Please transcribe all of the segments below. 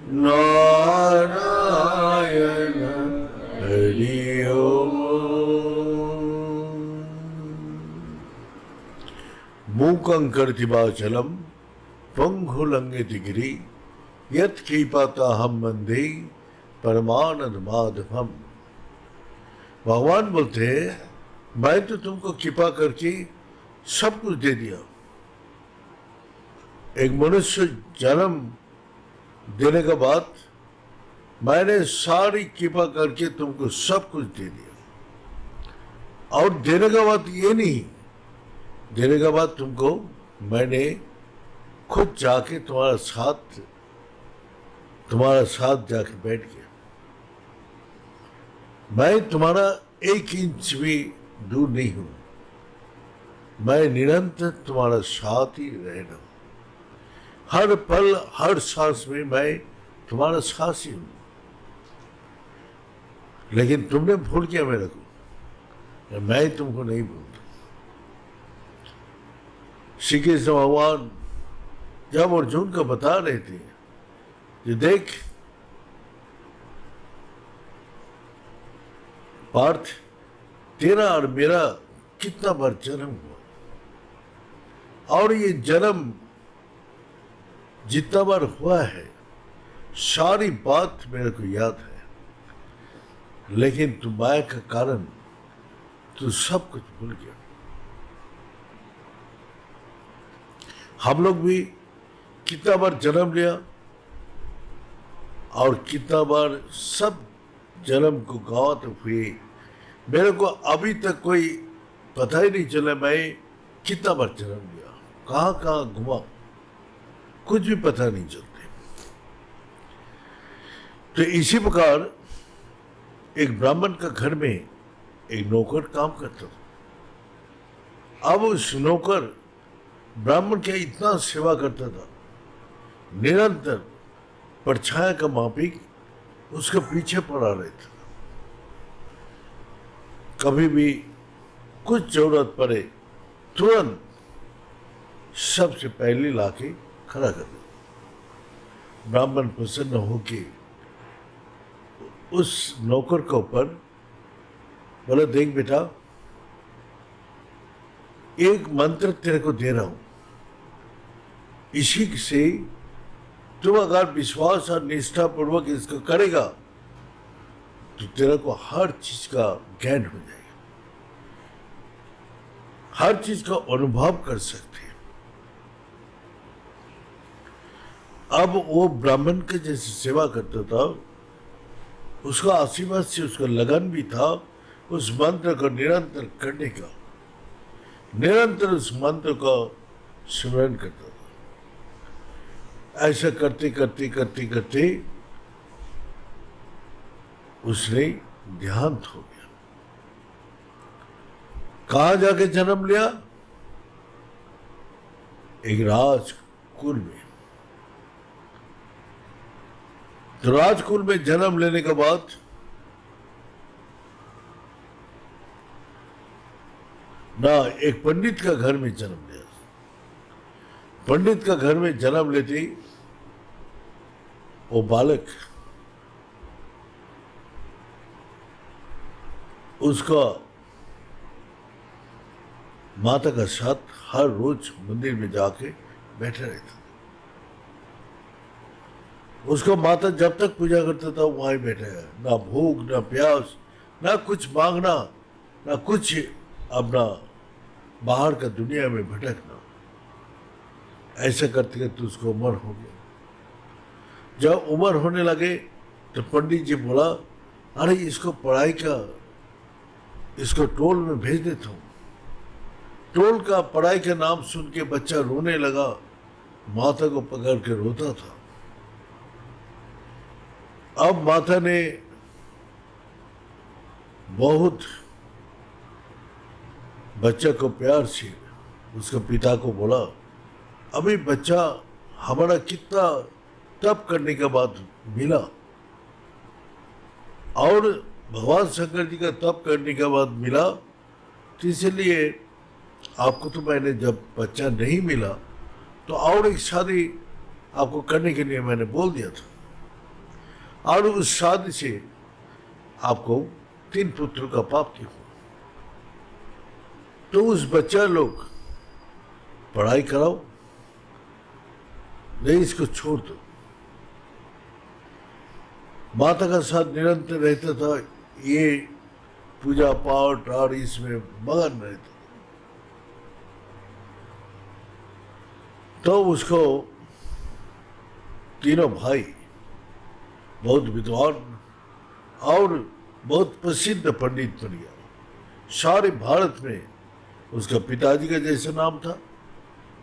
नारायण हरि ओम। मूकं करोति वाचालं पंगुलंघयति गिरिं यत्कृपातमहं वन्दे परमानंद माधवम। भगवान बोलते हैं मैं तो तुमको कृपा करके सब कुछ दे दिया। एक मनुष्य जन्म देने के बाद मैंने सारी कृपा करके तुमको सब कुछ दे दिया। और देने के बाद ये नहीं, देने के बाद तुमको मैंने खुद जाके तुम्हारा साथ जाके बैठ गया। मैं तुम्हारा एक इंच भी दूर नहीं हूं, मैं निरंतर तुम्हारा साथ ही रहना हूं। हर पल हर सांस में मैं तुम्हारा साथ ही हूं। लेकिन तुमने भूल किया मेरे को, मैं तुमको नहीं भूलता। श्री कृष्ण भगवान जब अर्जुन को बता रहे थे कि देख पार्थ, तेरा और मेरा कितना बार जन्म हुआ, और ये जन्म जितना बार हुआ है सारी बात मेरे को याद है। लेकिन तू माया का कारण तू सब कुछ भूल गया। हम लोग भी कितना बार जन्म लिया और कितना बार सब जन्म को गवात हुए। मेरे को अभी तक कोई पता ही नहीं चला मैं कितना बार जन्म लिया, कहाँ कहाँ घुमा, कुछ भी पता नहीं चलते। तो इसी प्रकार एक ब्राह्मण का घर में एक नौकर काम करता था। अब उस नौकर ब्राह्मण के इतना सेवा करता था, निरंतर परछाया का मापिक उसके पीछे पड़ा रहता था। कभी भी कुछ जरूरत पड़े तुरंत सबसे पहले लाके खड़ा कर दे। ब्राह्मण प्रसन्न होके उस नौकर के ऊपर बोला, देख बेटा, एक मंत्र तेरे को दे रहा हूं, इसी से तुम अगर विश्वास और निष्ठा पूर्वक इसको करेगा तो तेरे को हर चीज का ज्ञान हो जाएगा, हर चीज का अनुभव कर सकते हैं। अब वो ब्राह्मण के जैसे सेवा करता था, उसका आशीर्वाद से उसका लगन भी था उस मंत्र को निरंतर करने का, निरंतर उस मंत्र का स्मरण करता था। ऐसा करते करते करते करते उसने देहांत हो गया। कहा जाके जन्म लिया? एक राजकुल में। तो राजकुल में जन्म लेने के बाद ना एक पंडित का घर में जन्म लिया। पंडित का घर में जन्म लेते वो बालक उसका माता का साथ हर रोज मंदिर में जाके बैठा रहता। उसका माता जब तक पूजा करता था वहां ही बैठा है, ना भूख ना प्यास, ना कुछ मांगना, ना कुछ अपना बाहर का दुनिया में भटकना। ऐसा करते करते उसको उम्र हो गया। जब उम्र होने लगे तो पंडित जी बोला, अरे इसको पढ़ाई का, इसको टोल में भेज देता हूँ। टोल का पढ़ाई का नाम सुन के बच्चा रोने लगा, माता को पकड़ के रोता था। अब माता ने बहुत बच्चा को प्यार से उसके पिता को बोला, अभी बच्चा हमारा कितना तप करने के बाद मिला, और भगवान शंकर जी का तप करने के बाद मिला, तो इसलिए आपको तो मैंने जब बच्चा नहीं मिला तो और एक शादी आपको करने के लिए मैंने बोल दिया था। और उस शादी से आपको 3 पुत्रों का प्राप्ति हो, तो उस बच्चा लोग पढ़ाई कराओ, नहीं इसको छोड़ दो। माता का साथ निरंतर रहता था, ये पूजा पाठ और इसमें मगन रहता। तो उसको तीनों भाई बहुत विद्वान और बहुत प्रसिद्ध पंडित बन गया। सारे भारत में उसका पिताजी का जैसा नाम था,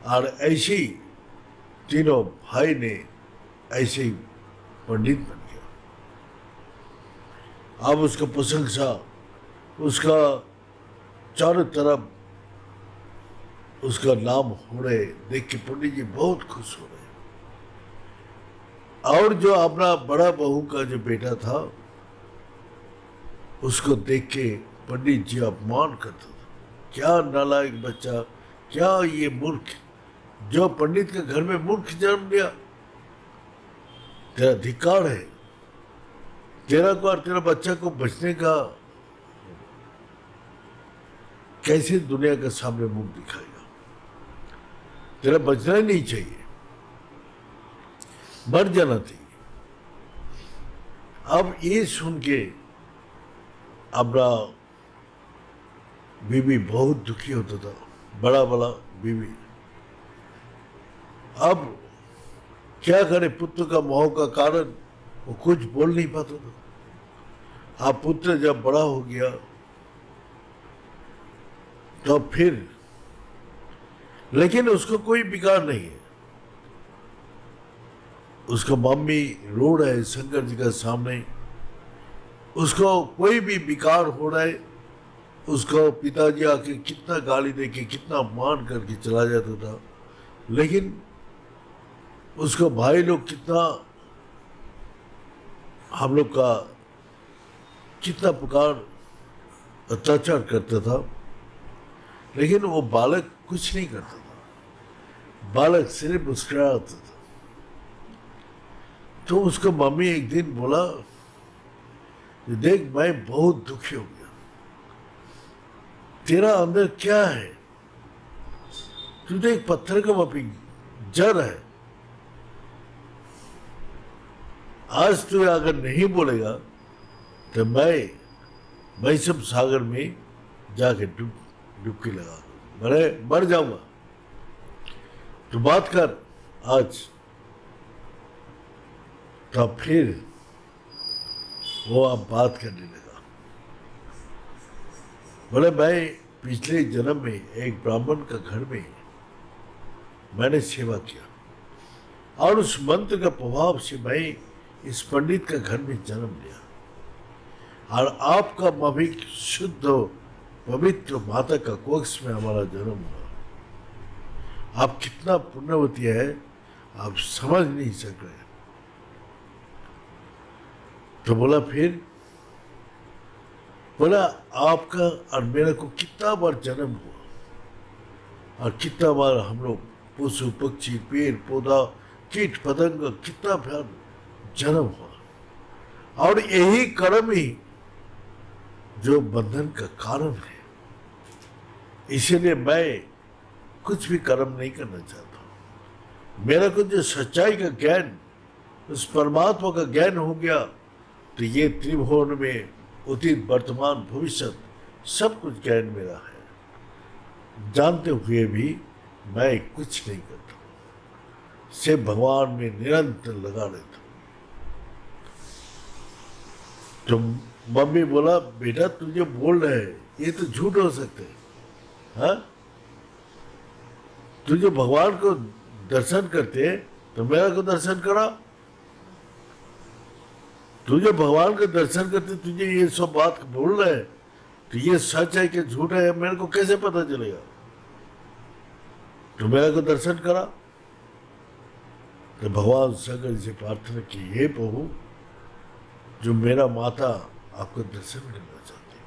और ऐसे ही तीनों भाई ने ऐसे ही पंडित बन गया। अब उसका प्रशंसा, उसका चारों तरफ उसका नाम हो रहे देख के पंडित जी बहुत खुश हो रहे। और जो अपना बड़ा बहू का जो बेटा था, उसको देख के पंडित जी अपमान करता था, क्या नालायक बच्चा, क्या ये मूर्ख, जो पंडित के घर में मूर्ख जन्म लिया, तेरा धिक्कार है, तेरा को और तेरा बच्चा को बचने का कैसे दुनिया के सामने मुंह दिखाएगा, तेरा बचना ही नहीं चाहिए, मर जाना चाहिए। अब ये सुन के अपना बीवी बहुत दुखी होता था, बड़ा बड़ा बीवी। अब क्या करे, पुत्र का मोह का कारण वो कुछ बोल नहीं पाता था। अब पुत्र जब बड़ा हो गया तो फिर, लेकिन उसको कोई बिगाड़ नहीं है। उसका मम्मी रो रहा है शंकर जी के सामने, उसको कोई भी बिगाड़ हो रहा है, उसको पिताजी आके कितना गाली देके कितना मान करके चला जाता था, लेकिन उसको भाई लोग कितना हम लोग का कितना पुकार अत्याचार करता था, लेकिन वो बालक कुछ नहीं करता था, बालक सिर्फ मुस्कुराता था। तो उसको मम्मी एक दिन बोला, देख मैं बहुत दुखी हो गया, तेरा अंदर क्या है, तू तो एक पत्थर का मपी जड़ है, आज तू अगर नहीं बोलेगा तो मैं सब सागर में जाके डुबकी लगा मर जाऊंगा, तो बात कर आज। तब फिर वो अब बात करने लगा, बोले मैं पिछले जन्म में एक ब्राह्मण का घर में मैंने सेवा किया, और उस मंत्र का प्रभाव से मैं इस पंडित का घर में जन्म लिया, और आपका मभी शुद्ध पवित्र माता का कोक्ष में हमारा जन्म हुआ। आप कितना पुण्यवती है, आप समझ नहीं सक रहे। तो बोला फिर, बोला आपका और मेरे को कितना बार जन्म हुआ, और कितना बार हम लोग पशु पक्षी पेड़ पौधा कीट पतंग कितना बार जन्म हुआ, और यही कर्म ही जो बंधन का कारण है। इसीलिए मैं कुछ भी कर्म नहीं करना चाहता हूं। मेरा को जो सच्चाई का ज्ञान, उस परमात्मा का ज्ञान हो गया, तो ये त्रिभुवन में अतीत वर्तमान भविष्य सब कुछ ज्ञान मेरा है। जानते हुए भी मैं कुछ नहीं करता, सिर्फ भगवान में निरंतर लगा रहता हूं। तो मम्मी बोला, बेटा तुझे बोल रहे हैं ये तो झूठ हो सकते हैं, हाँ? तुझे भगवान को दर्शन करते तो मेरा को दर्शन करा, तुझे भगवान का दर्शन करते तुझे ये सब बात बोल रहे हैं, तो ये सच है कि झूठ है मेरे को कैसे पता चलेगा? तो मेरे को दर्शन करा। तो भगवान शंकर से प्रार्थना की, हे प्रभु, जो मेरा माता आपको दर्शन करना चाहती है,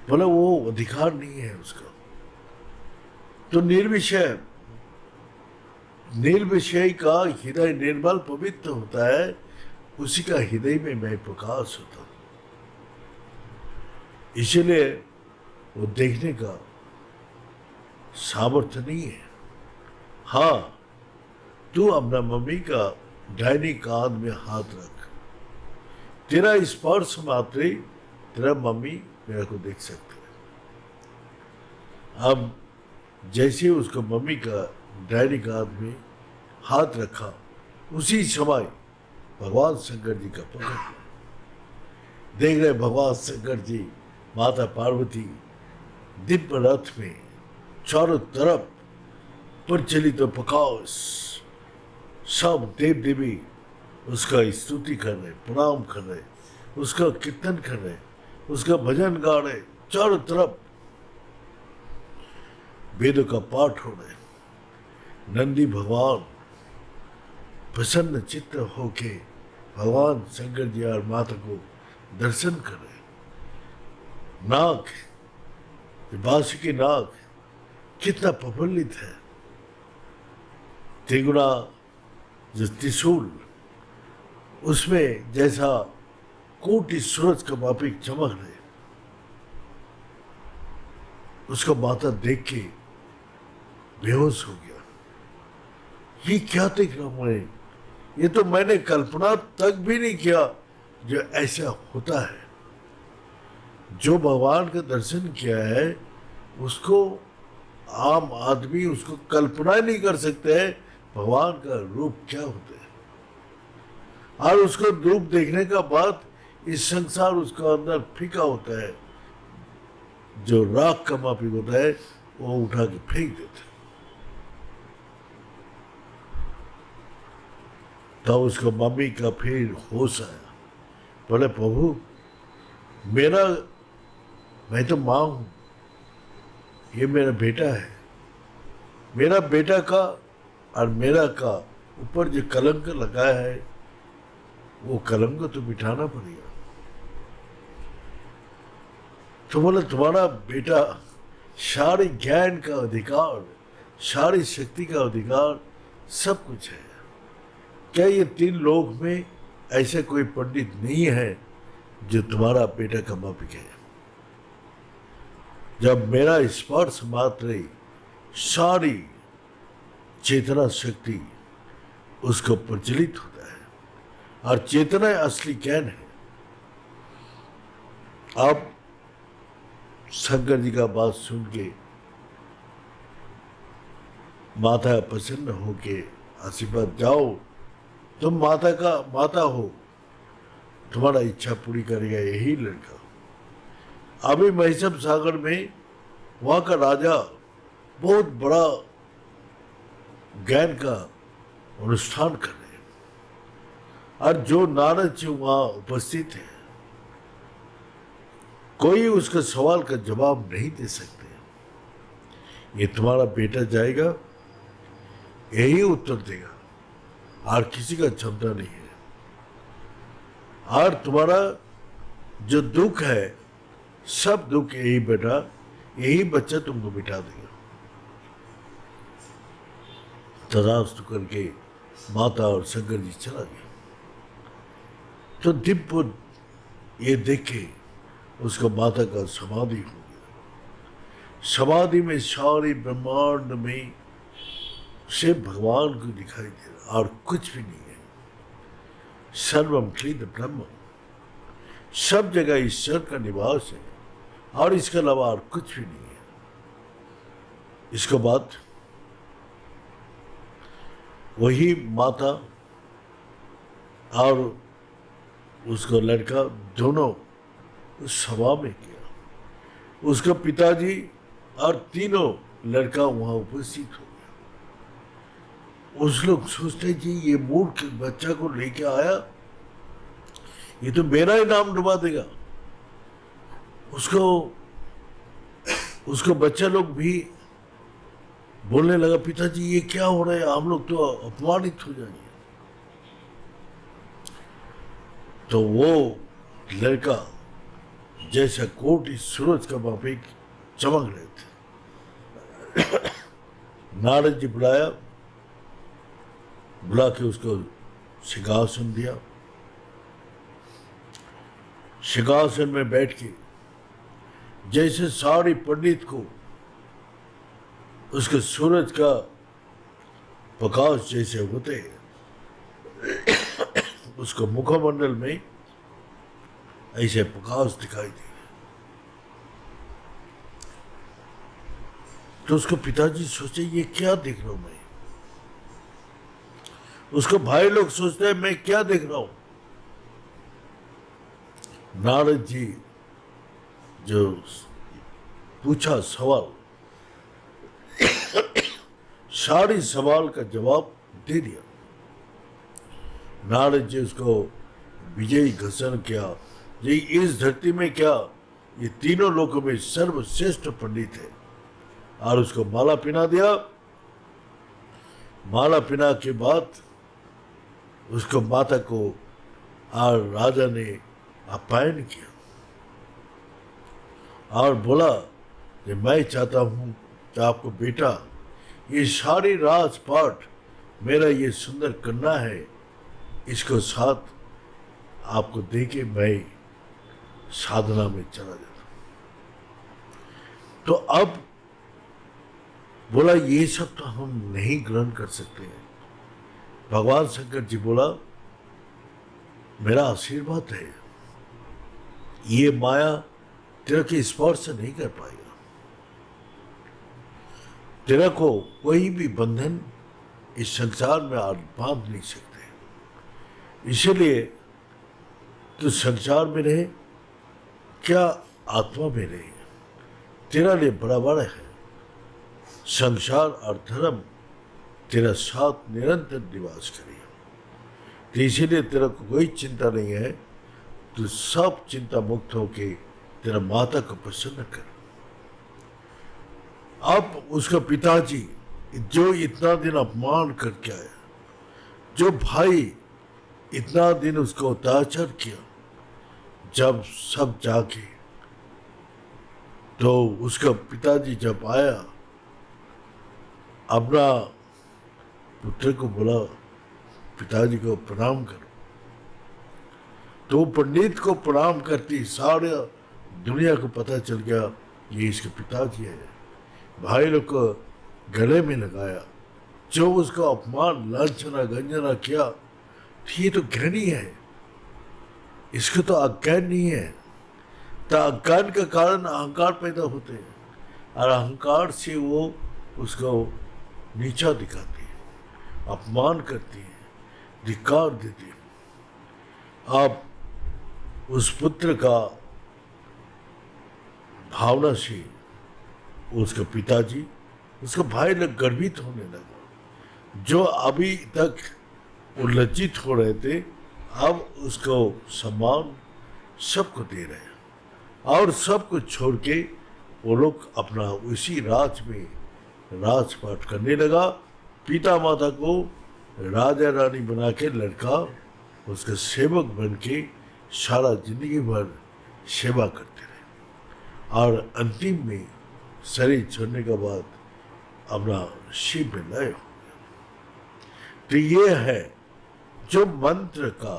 बोला वो अधिकार नहीं है उसका। तो निर्विषय का हृदय निर्मल पवित्र होता है, उसी का हृदय में मैं प्रकाश होता हूं। इसलिए वो देखने का सामर्थ्य नहीं है। हाँ, तू अपना मम्मी का दाहिनी कांध में हाथ रख, तेरा स्पर्श मात्र ही तेरा मम्मी मेरे को देख सकते हैं। अब जैसे उसको मम्मी का दाहिनी कांध में हाथ रखा, उसी समय भगवान शंकर जी का प्रकट हुआ। देख रहे भगवान शंकर जी, माता पार्वती दिव्य रथ में चारों तरफ प्रचलित प्रकाश, सब देव देवी उसका स्तुति कर रहे, प्रणाम कर रहे, उसका कीर्तन कर रहे, उसका भजन गा रहे, चारों तरफ वेदों का पाठ हो रहे। नंदी भगवान प्रसन्न चित्त होके भगवान शंकर जी और माता को दर्शन कर रहे। नाग, बांसुरी नाग कितना प्रफुल्लित है, त्रिगुणा जो त्रिशूल उसमें जैसा कोटि सूरज का मापिक चमक रहे। उसका माता देख के बेहोश हो गया। ये क्या देख रहा हूं मैं? ये तो मैंने कल्पना तक भी नहीं किया जो ऐसा होता है। जो भगवान का दर्शन किया है उसको आम आदमी उसको कल्पना ही नहीं कर सकते हैं भगवान का रूप क्या होता है। और उसको रूप देखने का बाद इस संसार उसका अंदर फीका होता है, जो राख का मापिक होता है वो उठा के फेंक देता है। तब उसको मम्मी का फिर होश आया, बोले प्रभु मैं तो माँ हूं, ये मेरा बेटा है। मेरा बेटा का और मेरा का ऊपर जो कलंक लगाया है वो कलंक तो मिटाना पड़ेगा। तो बोले तुम्हारा बेटा सारे ज्ञान का अधिकार, सारी शक्ति का अधिकार सब कुछ है। क्या ये 3 लोक में ऐसा कोई पंडित नहीं है जो तुम्हारा बेटा का मापिक है? जब मेरा स्पर्श मात्र ही सारी चेतना शक्ति उसको प्रज्वलित होता है, और चेतना असली ज्ञान है। अब शंकर जी का बात सुन के माता प्रसन्न होके आशीर्वाद, जाओ तुम माता हो, तुम्हारा इच्छा पूरी करेगा यही लड़का। अभी महिषम सागर में वहां का राजा बहुत बड़ा ज्ञान का अनुष्ठान कर रहे हैं, और जो नारद जी वहां उपस्थित है कोई उसका सवाल का जवाब नहीं दे सकते। ये तुम्हारा बेटा जाएगा यही उत्तर देगा, और किसी का क्षमता नहीं है। और तुम्हारा जो दुख है सब दुख यही बेटा, यही बच्चा तुमको मिटा देगा। तथास्तु करके माता और शंकर जी चला गया। तो दिव्य ये देखे उसको माता का समाधि हो गया। समाधि में सारे ब्रह्मांड में से भगवान को दिखाई दे रहा और कुछ भी नहीं है। सर्वम क्लीद ब्रह्म, सब जगह ईश्वर का निवास है और इसके अलावा और कुछ भी नहीं है। इसके बाद वही माता और उसका लड़का दोनों उस सभा में गया। उसका पिताजी और तीनों लड़का वहां उपस्थित हो गया। उस लोग सोचते जी ये मूर्ख बच्चा को लेके आया, ये तो मेरा ही नाम डुबा देगा। उसको बच्चा लोग भी बोलने लगा, पिताजी ये क्या हो रहा है, हम लोग तो अपमानित हो जाएंगे। तो वो लड़का जैसा कोटि सूरज का मापिक चमक रहे थे। नारद जी बुला के उसको सिंहासन दिया सिंहासन में बैठ के जैसे सारे पंडित को उसके सूरज का प्रकाश जैसे होते हैं, उसको मुखमंडल में ऐसे प्रकाश दिखाई दे। तो उसको पिताजी सोचे ये क्या देख रहा हूं मैं, उसको भाई लोग सोचते हैं मैं क्या देख रहा हूं। नारद जी जो पूछा सवाल, सारी सवाल का जवाब दे दिया। नारद जी उसको विजयी घोषणा किया, ये इस धरती में क्या ये तीनों लोगों में सर्वश्रेष्ठ पंडित है, और उसको माला पहना दिया। माला पहना के बाद उसको माता को और राजा ने आप्यायन किया और बोला कि मैं चाहता हूं कि आपको बेटा ये सारी राजपाट मेरा ये सुंदर कन्या है, इसको साथ आपको देके मैं साधना में चला जाता। तो अब बोला ये सब तो हम नहीं ग्रहण कर सकते हैं। भगवान शंकर जी बोला मेरा आशीर्वाद है, ये माया तेरा के स्पर्श नहीं कर पाएगा, तेरा को कोई भी बंधन इस संसार में आज बांध नहीं सकते। इसलिए तू संसार में रहे क्या आत्मा में रहे, तेरा लिए बड़ा है। संसार और धर्म तेरा साथ निरंतर निवास करेगा, तो इसीलिए तेरा को कोई चिंता नहीं है। तू सब चिंता मुक्त होके तेरा माता को प्रसन्न कर। अब उसका पिताजी जो इतना दिन अपमान करके आया, जो भाई इतना दिन उसको अत्याचार किया, जब सब जाके तो उसका पिताजी जब आया अपना पुत्र को बोला पिताजी को प्रणाम करो, तो पंडित को प्रणाम करती सारे दुनिया को पता चल गया ये इसके पिताजी है। भाई लोग को गले में लगाया, जो उसको अपमान लांछना गंजना किया, ये तो घृणी है, इसको तो अज्ञान नहीं है। तो अज्ञान के कारण अहंकार पैदा होते हैं और अहंकार से वो उसको नीचा दिखाती है, अपमान करती है, धिक्कार देती है। अब उस पुत्र का भावना से उसका पिताजी उसका भाई लोग गर्वित होने लगा। जो अभी तक उल्लज्जित हो रहे थे अब उसको सम्मान सबको दे रहे हैं और सबको छोड़ के वो लोग अपना उसी राज में राजपाट करने लगा। पिता माता को राजा रानी बना के लड़का उसका सेवक बन के सारा जिंदगी भर सेवा करते रहे और अंतिम में शरीर छोड़ने के बाद अपना शिव में लय हो गया। तो ये है जो मंत्र का,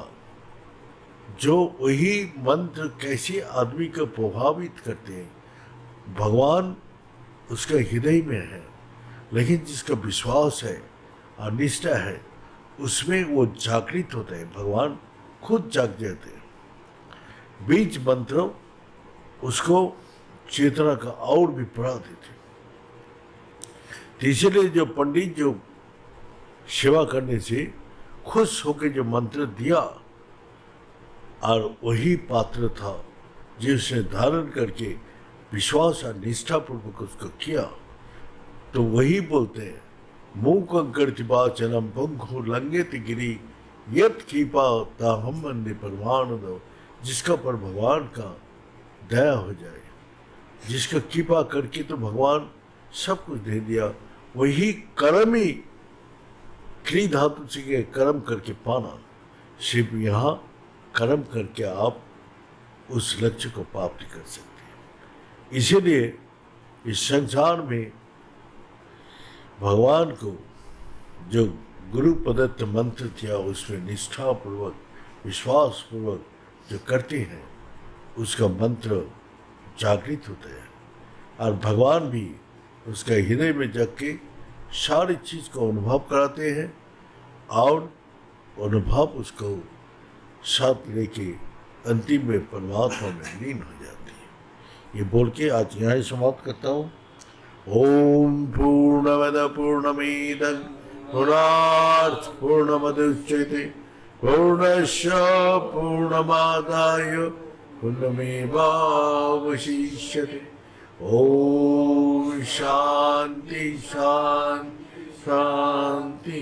जो वही मंत्र कैसे आदमी को प्रभावित करते हैं। भगवान उसका हृदय में है, लेकिन जिसका विश्वास है और निष्ठा है उसमें वो जागृत होते हैं, भगवान खुद जाग जाते हैं। बीज मंत्र उसको चेतना का और भी बढ़ा देते। तो इसलिए जो पंडित जो सेवा करने से खुश होकर जो मंत्र दिया और वही पात्र था जिसने धारण करके विश्वास और निष्ठा पूर्वक उसको किया, तो वही बोलते हैं मुंह कंकड़िवाचनम पंखु लंघित गिरी यत कीपा ताहम वंदे परमान दो। जिसका पर भगवान का दया हो जाए, जिसका कृपा करके तो भगवान सब कुछ दे दिया, वही कर्म ही क्री धातु से कर्म करके पाना। सिर्फ यहाँ कर्म करके आप उस लक्ष्य को प्राप्त कर सकते हैं। इसीलिए इस संसार में भगवान को जो गुरु प्रदत्त मंत्र दिया उसमें निष्ठा पूर्वक विश्वास पूर्वक जो करते हैं उसका मंत्र जागृत होता है और भगवान भी उसका हृदय में जग के सारी चीज़ को अनुभव कराते हैं और अनुभव उसको साथ लेके अंतिम में परमात्मा में लीन हो जाती है। ये बोल के आज यहाँ समाप्त करता हूँ। ओम पूर्णमद पूर्णमेदं पूर्णात् पूर्णमुदच्यते पूर्णस्य पूर्णमादाय पूर्णमेवावशिष्यते। ओम शांति शांति शांति।